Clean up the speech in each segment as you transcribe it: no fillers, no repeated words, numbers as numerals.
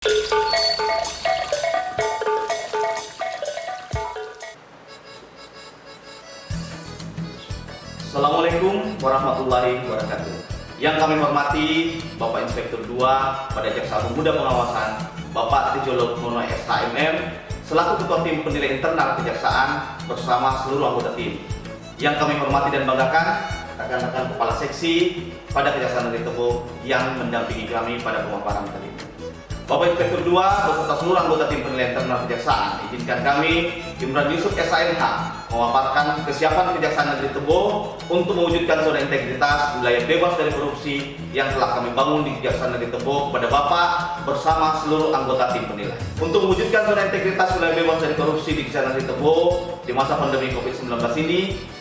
Assalamualaikum warahmatullahi wabarakatuh. Yang kami hormati Bapak Inspektur 2 pada Jaksa Agung Muda Pengawasan, Bapak Trijolo Mono SHMM, selaku Ketua Tim Penilai Internal Kejaksaan bersama seluruh anggota tim. Yang kami hormati dan banggakan rekan-rekan Kepala Seksi pada Kejaksaan Negeri Tebo yang mendampingi kami pada pemaparan kali ini. Bapak Inspektur 2 beserta seluruh anggota tim penilai internal kejaksaan, izinkan kami, Imran Yusuf SHMH, memaparkan kesiapan Kejaksaan Negeri Tebo untuk mewujudkan zona integritas wilayah bebas dari korupsi yang telah kami bangun di Kejaksaan Negeri Tebo kepada Bapak bersama seluruh anggota tim penilai. Untuk mewujudkan zona integritas wilayah bebas dari korupsi di Kejaksaan Negeri Tebo di masa pandemi COVID-19 ini,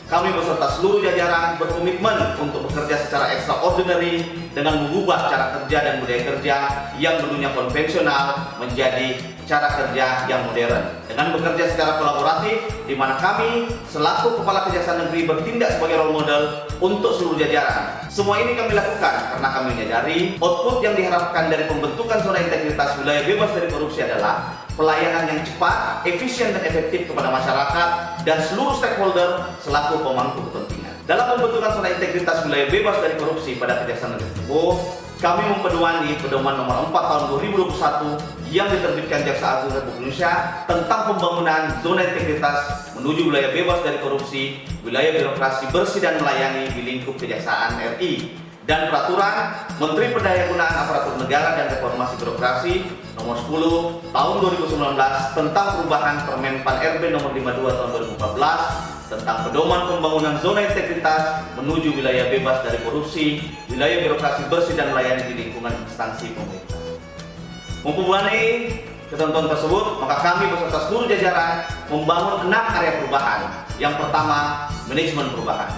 kami beserta seluruh jajaran berkomitmen untuk bekerja secara extraordinary dengan mengubah cara kerja dan budaya kerja yang dulunya konvensional menjadi cara kerja yang modern. Dengan bekerja secara kolaboratif, di mana kami selaku Kepala Kejaksaan Negeri bertindak sebagai role model untuk seluruh jajaran. Semua ini kami lakukan karena kami menyadari output yang diharapkan dari pembentukan zona integritas wilayah bebas dari korupsi adalah pelayanan yang cepat, efisien dan efektif kepada masyarakat dan seluruh stakeholder selaku pemangku kepentingan. Dalam pembentukan zona integritas wilayah bebas dari korupsi pada Kejaksaan Negeri Tebo, kami mempedoman Pedoman Nomor 4 Tahun 2021 yang diterbitkan Jaksa Agung Republik Indonesia tentang pembangunan zona integritas menuju wilayah bebas dari korupsi, wilayah birokrasi bersih dan melayani di lingkup Kejaksaan RI, dan Peraturan Menteri Pendayagunaan Aparatur Negara dan Reformasi Birokrasi Nomor 10 Tahun 2019 tentang perubahan Permen Pan RB Nomor 52 Tahun 2014 tentang pedoman pembangunan zona integritas menuju wilayah bebas dari korupsi, wilayah birokrasi bersih dan melayani di lingkungan instansi pemerintah. Memperoleh ketentuan tersebut, maka kami beserta seluruh jajaran membangun 6 area perubahan. Yang pertama, manajemen perubahan.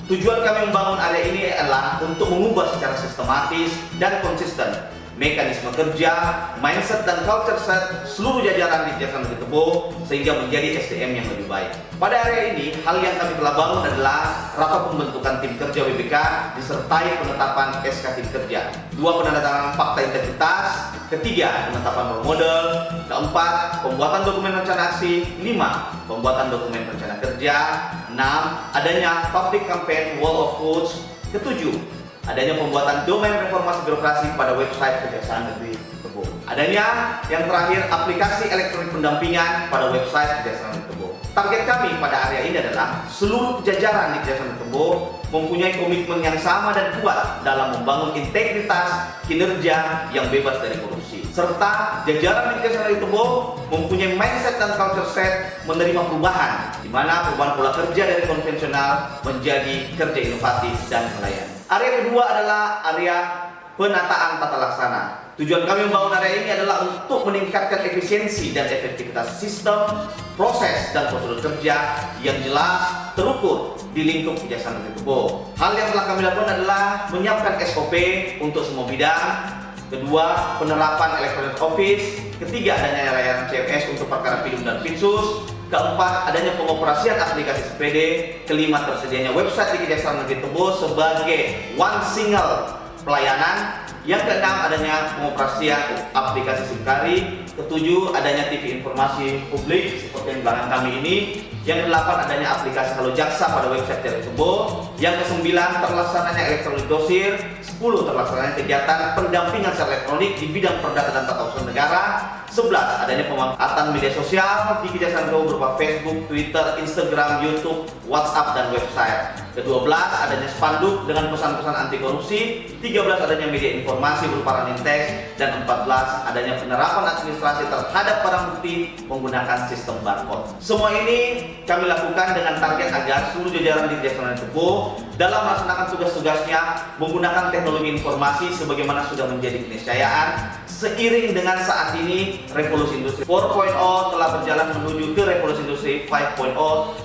Tujuan kami membangun area ini adalah untuk mengubah secara sistematis dan konsisten mekanisme kerja, mindset dan culture set seluruh jajaran di Kejaksaan Negeri Tebo sehingga menjadi SDM yang lebih baik. Pada area ini, hal yang kami telah bangun adalah rapat pembentukan tim kerja WBK disertai penetapan SK tim kerja, 2 penandatanganan fakta integritas, ketiga penetapan role model, keempat pembuatan dokumen rencana aksi, 5 pembuatan dokumen rencana kerja, 6 adanya public campaign wall of foods, ketujuh adanya pembuatan domain reformasi birokrasi pada website Kejaksaan Negeri Tebo. Adanya yang terakhir aplikasi elektronik pendampingan pada website Kejaksaan Negeri Tebo. Target kami pada area ini adalah seluruh jajaran di Kejaksaan Negeri Tebo mempunyai komitmen yang sama dan kuat dalam membangun integritas kinerja yang bebas dari korupsi. Serta jajaran di Kejaksaan Negeri Tebo mempunyai mindset dan culture set menerima perubahan, di mana perubahan pola kerja dari konvensional menjadi kerja inovatif dan melayani. Area kedua adalah area penataan tata laksana. Tujuan kami membangun area ini adalah untuk meningkatkan efisiensi dan efektivitas sistem, proses, dan prosedur kerja yang jelas, terukur di lingkup Kejaksaan Negeri Tebo. Hal yang telah kami lakukan adalah menyiapkan SOP untuk semua bidang. Kedua, penerapan elektronik office. Ketiga, adanya layanan CMS untuk perkara PIDUM dan PINSUS. Keempat, adanya pengoperasian aplikasi SPD. Kelima, tersedianya website di Kejaksaan Negeri Tebo sebagai one single pelayanan. Yang keenam, adanya pengoperasian aplikasi SIMKARI. Ketujuh, adanya TV informasi publik seperti yang belakang kami ini. Yang kedelapan, adanya aplikasi Halo Jaksa pada website Jaksa Tebo. Yang kesembilan, terlaksananya elektronik dosir. 10, terlaksananya kegiatan pendampingan secara elektronik di bidang perdata dan tata usaha negara. 11, adanya pemanfaatan media sosial di Kejaksaan Tebo berupa Facebook, Twitter, Instagram, YouTube, WhatsApp, dan website. Ke-12, adanya spanduk dengan pesan-pesan anti korupsi. 13, adanya media informasi berupa running text. Dan 14, adanya penerapan administrasi terhadap barang bukti menggunakan sistem barcode. Semua ini kami lakukan dengan target agar seluruh jajaran di Kejaksaan Negeri Tebo dalam melaksanakan tugas-tugasnya menggunakan teknologi informasi sebagaimana sudah menjadi keniscayaan. Seiring dengan saat ini revolusi industri 4.0 telah berjalan menuju ke revolusi industri 5.0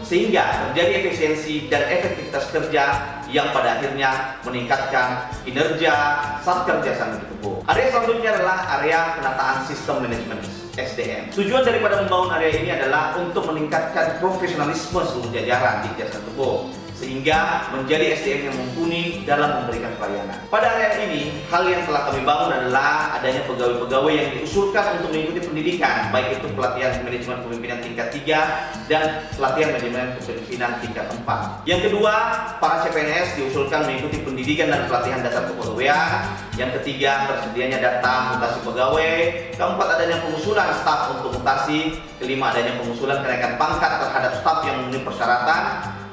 sehingga terjadi efisiensi dan efektivitas kerja yang pada akhirnya meningkatkan kinerja Satker Kejaksaan Negeri Tebo. Area selanjutnya adalah area penataan sistem manajemen SDM. Tujuan daripada membangun area ini adalah untuk meningkatkan profesionalisme seluruh jajaran di Kejaksaan Tebo sehingga menjadi SDM yang mumpuni dalam memberikan pelayanan. Pada area ini, hal yang telah kami bangun adalah adanya pegawai-pegawai yang diusulkan untuk mengikuti pendidikan, baik itu pelatihan manajemen kepemimpinan tingkat 3 dan pelatihan manajemen kepemimpinan tingkat 4. Yang kedua, para CPNS diusulkan mengikuti pendidikan dan pelatihan dasar kepegawaian. Yang ketiga, tersedianya data mutasi pegawai. Keempat, adanya pengusulan staf untuk mutasi. Kelima, adanya pengusulan kenaikan pangkat terhadap staf yang memenuhi persyaratan.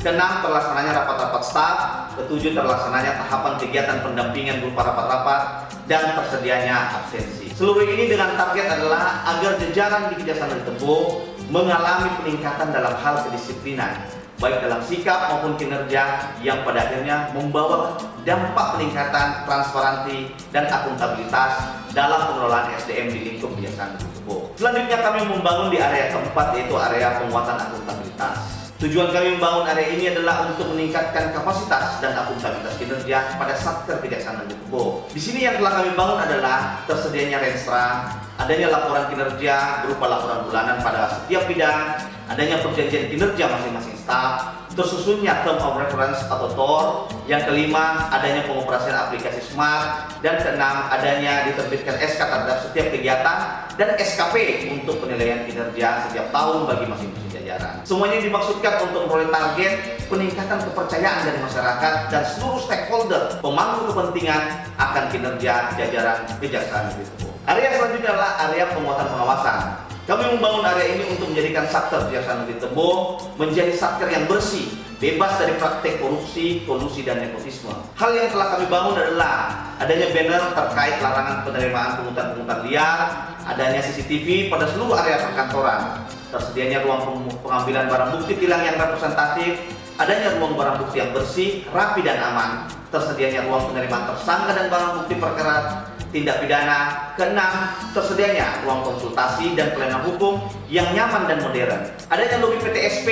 Keenam, terlaksananya rapat-rapat staf. Ketujuh, terlaksananya tahapan kegiatan pendampingan berupa rapat-rapat dan tersedianya absensi. Seluruh ini dengan target adalah agar jajaran di Kejaksaan Negeri Tebo mengalami peningkatan dalam hal kedisiplinan, baik dalam sikap maupun kinerja yang pada akhirnya membawa dampak peningkatan transparansi dan akuntabilitas dalam pengelolaan SDM di lingkup Kejaksaan Negeri Tebo. Selanjutnya kami membangun di area keempat, yaitu area penguatan akuntabilitas. Tujuan kami membangun area ini adalah untuk meningkatkan kapasitas dan akuntabilitas kinerja pada Satker Kejaksaan Negeri Tebo. Di sini yang telah kami bangun adalah tersedianya renstra, adanya laporan kinerja berupa laporan bulanan pada setiap bidang, adanya perjanjian kinerja masing-masing staf, tersusunnya term of reference atau TOR. Yang kelima, adanya pengoperasian aplikasi smart. Dan keenam, adanya diterbitkan SK terhadap setiap kegiatan dan SKP untuk penilaian kinerja setiap tahun bagi masing-masing jajaran. Semuanya dimaksudkan untuk memperoleh target peningkatan kepercayaan dari masyarakat dan seluruh stakeholder pemangku kepentingan akan kinerja jajaran Kejaksaan Negeri Tebo. Area selanjutnya adalah area penguatan pengawasan. Kami membangun area ini untuk menjadikan Satker Kejaksaan Negeri Tebo menjadi Satker yang bersih, bebas dari praktek korupsi, kolusi, dan nepotisme. Hal yang telah kami bangun adalah adanya banner terkait larangan penerimaan pungutan-pungutan liar, adanya CCTV pada seluruh area perkantoran, tersedianya ruang pengambilan barang bukti tilang yang representatif, adanya ruang barang bukti yang bersih, rapi, dan aman, tersedianya ruang penerimaan tersangka dan barang bukti perkara tindak pidana. Keenam, tersedianya ruang konsultasi dan pelayanan hukum yang nyaman dan modern. Adanya lobi PTSP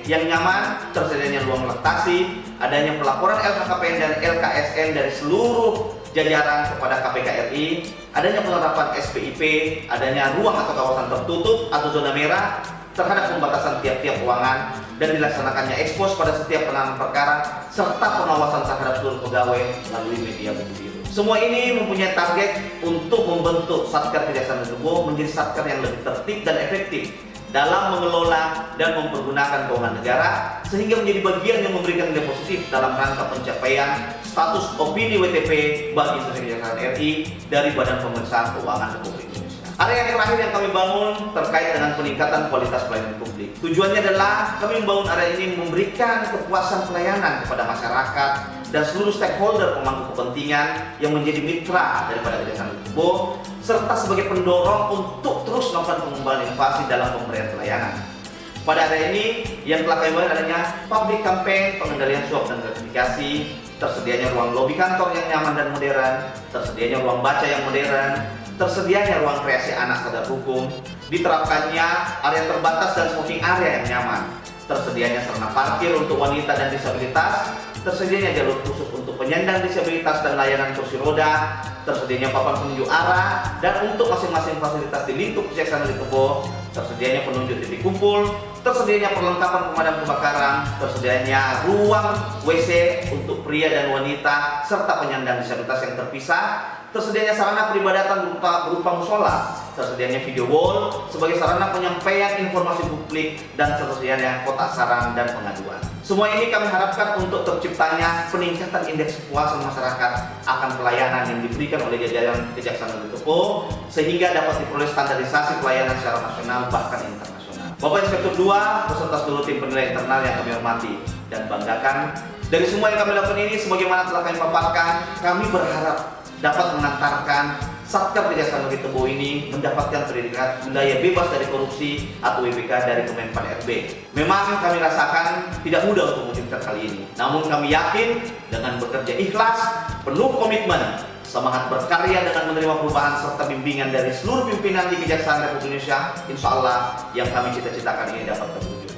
yang nyaman, tersedianya ruang laktasi, adanya pelaporan LHKPN dan LKSN dari seluruh jajaran kepada KPK RI, adanya penerapan SPIP, adanya ruang atau kawasan tertutup atau zona merah terhadap pembatasan tiap-tiap ruangan, dan dilaksanakannya ekspos pada setiap penanganan perkara serta pengawasan terhadap seluruh pegawai melalui media biru. Semua ini mempunyai target untuk membentuk Satker Kejaksaan Negeri Tebo menjadi Satker yang lebih tertib dan efektif dalam mengelola dan mempergunakan keuangan negara, sehingga menjadi bagian yang memberikan nilai positif dalam rangka pencapaian status opini WTP bagi institusi Kejaksaan RI dari Badan Pemeriksaan Keuangan Republik Indonesia. Area yang terakhir yang kami bangun terkait dengan peningkatan kualitas pelayanan publik. Tujuannya adalah kami membangun area ini memberikan kepuasan pelayanan kepada masyarakat dan seluruh stakeholder pemangku kepentingan yang menjadi mitra daripada Kejaksaan Negeri Tebo, serta sebagai pendorong untuk terus melakukan pengembangan inovasi dalam pemberian pelayanan. Pada area ini yang telah kami bangun adanya public campaign pengendalian suap dan gratifikasi, tersedianya ruang lobi kantor yang nyaman dan modern, tersedianya ruang baca yang modern, tersedianya ruang kreasi anak sadar hukum, diterapkannya area terbatas dan smoking area yang nyaman, tersedianya sarana parkir untuk wanita dan disabilitas, tersedianya jalur khusus untuk penyandang disabilitas dan layanan kursi roda, tersedianya papan penunjuk arah, dan untuk masing-masing fasilitas di lingkup Kejaksaan Negeri Tebo, tersedianya penunjuk titik kumpul, tersedianya perlengkapan pemadam kebakaran, tersedianya ruang WC untuk pria dan wanita serta penyandang disabilitas yang terpisah, tersedianya sarana peribadatan berupa musola, tersedianya video wall sebagai sarana penyampaian informasi publik, dan tersedianya kotak saran dan pengaduan. Semua ini kami harapkan untuk terciptanya peningkatan indeks kepuasan masyarakat akan pelayanan yang diberikan oleh jajaran Kejaksaan Negeri Tebo, sehingga dapat diperoleh standarisasi pelayanan secara nasional bahkan internasional. Bapak Inspektur 2 beserta seluruh tim penilai internal yang kami hormati dan banggakan, dari semua yang kami lakukan ini sebagaimana telah kami paparkan, kami berharap dapat mengantarkan Satker Kejaksaan Negeri Tebo ini mendapatkan predikat wilayah bebas dari korupsi atau WBK dari Kemenpan RB. Memang kami rasakan tidak mudah untuk mewujudkan kali ini, namun kami yakin dengan bekerja ikhlas, penuh komitmen, semangat berkarya dengan menerima perubahan serta bimbingan dari seluruh pimpinan di Kejaksaan Republik Indonesia, insya Allah yang kami cita-citakan ini dapat terwujud.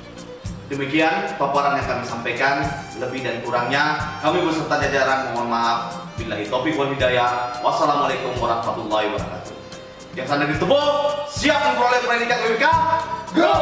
Demikian paparan yang kami sampaikan, lebih dan kurangnya kami beserta jajaran mohon maaf. Billahi taufiq wal hidayah. Wassalamualaikum warahmatullahi wabarakatuh. Kejaksaan Negeri Tebo siap memperoleh predikat WBK. Go!